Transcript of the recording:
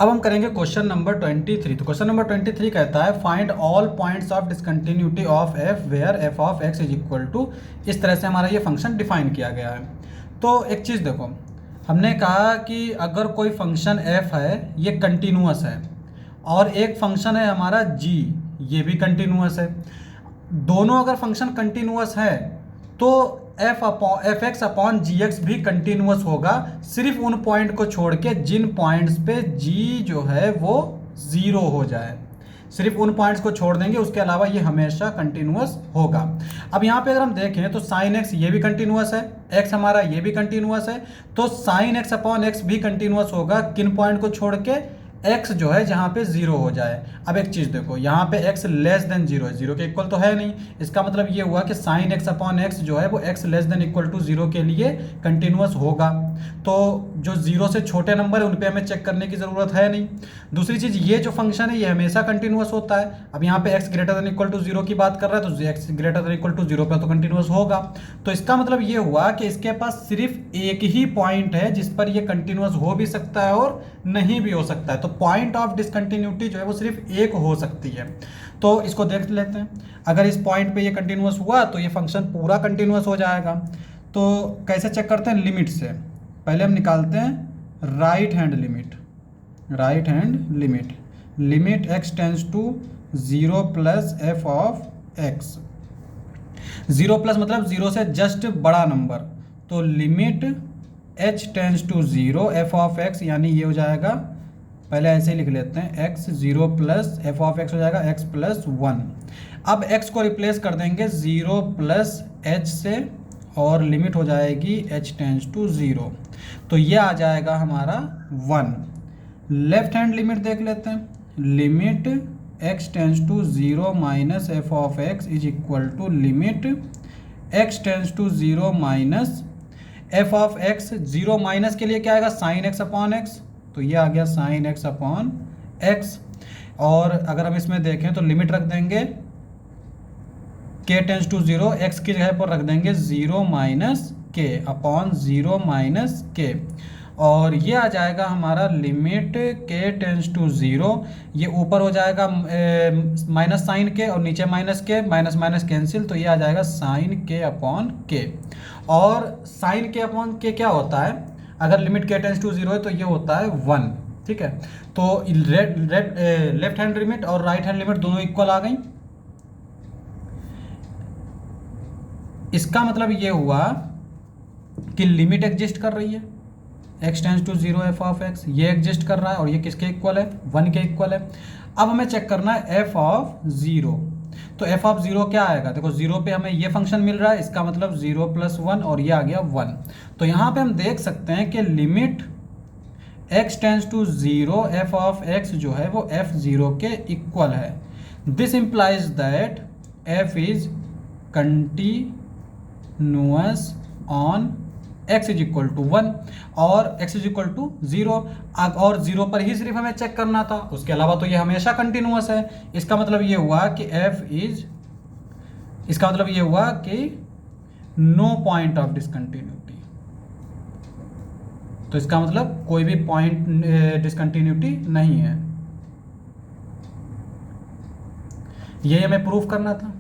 अब हम करेंगे क्वेश्चन नंबर 23। तो क्वेश्चन नंबर 23 कहता है find all points of discontinuity of F where F of X is equal to. इस तरह से हमारा ये फंक्शन डिफाइन किया गया है। तो एक चीज़ देखो, हमने कहा कि अगर कोई फंक्शन एफ है ये कंटिन्यूअस है और एक फंक्शन है हमारा जी, ये भी कंटिन्यूअस है। दोनों अगर फंक्शन कंटिन्यूअस है तो एफ एक्स अपॉन जी एक्स भी कंटिन्यूअस होगा, सिर्फ उन पॉइंट को छोड़ के जिन पॉइंट्स पे जी जो है वो ज़ीरो हो जाए। सिर्फ उन पॉइंट्स को छोड़ देंगे, उसके अलावा ये हमेशा कंटिन्यूअस होगा। अब यहाँ पे अगर हम देखें तो साइन एक्स ये भी कंटिन्यूअस है, एक्स हमारा ये भी कंटिन्यूअस है, तो साइन एक्स अपॉन एक्स भी कंटिन्यूअस होगा किन पॉइंट को छोड़ के, x जो है जहाँ पे जीरो हो जाए। अब एक चीज़ देखो, यहाँ पे x लेस देन जीरो है, जीरो के इक्वल तो है नहीं, इसका मतलब ये हुआ कि साइन एक्स अपॉन एक्स जो है वो x less than equal to zero के लिए कंटिन्यूअस होगा। तो जो जीरो से छोटे नंबर है उन पे हमें चेक करने की ज़रूरत है नहीं। दूसरी चीज़, ये जो फंक्शन है ये हमेशा कंटिन्यूअस होता है। अब यहाँ पे x greater than equal to zero की बात कर रहा है तो x greater than equal to zero पे तो कंटिन्यूअस होगा। तो इसका मतलब ये हुआ कि इसके पास सिर्फ एक ही पॉइंट है जिस पर ये कंटिन्यूअस हो भी सकता है और नहीं भी हो सकता है। तो पॉइंट ऑफ डिसकंटिन्यूटी जो है वो सिर्फ एक हो सकती है। तो इसको देख लेते हैं, अगर इस पॉइंट पे ये कंटिन्यूअस हुआ तो ये फंक्शन पूरा कंटिन्यूअस हो जाएगा। तो कैसे चेक करते हैं, लिमिट से पहले हम निकालते हैं right hand limit. Right hand limit, limit x tends to zero plus F of X. Zero plus मतलब जीरो से जस्ट बड़ा नंबर, तो limit h tends to zero F of X, यानी ये हो जाएगा, पहले ऐसे ही लिख लेते हैं, x zero plus F of x हो जाएगा x प्लस वन। अब x को रिप्लेस कर देंगे जीरो प्लस h से और लिमिट हो जाएगी h टेंस टू जीरो, तो ये आ जाएगा हमारा वन। लेफ्ट हैंड लिमिट देख लेते हैं, limit x tends to zero minus F of X is equal to limit x tends to zero minus F of X. Zero minus के लिए क्या आएगा, साइन एक्स अपॉन एक्स, तो ये आ गया साइन एक्स अपॉन एक्स। और अगर हम इसमें देखें तो लिमिट रख देंगे k tends to zero, X की जगह पर रख देंगे जीरो माइनस के अपॉन जीरो माइनस के, और ये आ जाएगा हमारा limit k tends to zero. ये ऊपर हो जाएगा माइनस साइन के और नीचे माइनस के, माइनस माइनस कैंसिल, तो ये आ जाएगा साइन के अपॉन के। और साइन के अपॉन के क्या होता है, अगर limit k tends to zero है तो ये होता है वन। ठीक है, तो लेफ्ट हैंड लिमिट और राइट हैंड लिमिट दोनों इक्वल आ गई। इसका मतलब ये हुआ कि लिमिट एग्जिस्ट कर रही है, x tends to zero F of X, ये एग्जिस्ट कर रहा है और ये किसके इक्वल है, वन के इक्वल है। अब हमें चेक करना है एफ ऑफ जीरो, तो एफ ऑफ जीरो क्या आएगा, देखो जीरो पे हमें ये फंक्शन मिल रहा है, इसका मतलब जीरो प्लस वन और ये आ गया वन। तो यहाँ पे हम देख सकते हैं कि limit x tends to zero F of X जो है वो एफ जीरो के इक्वल है। This implies that f is continuous on x is equal to one और x is equal to zero, और जीरो पर ही सिर्फ हमें चेक करना था, उसके अलावा तो ये हमेशा कंटिन्यूअस है। इसका मतलब ये हुआ कि इसका मतलब ये हुआ कि नो पॉइंट ऑफ डिसकंटिन्यूटी, तो इसका मतलब कोई भी पॉइंट डिसकंटिन्यूटी नहीं है। ये हमें प्रूफ करना था।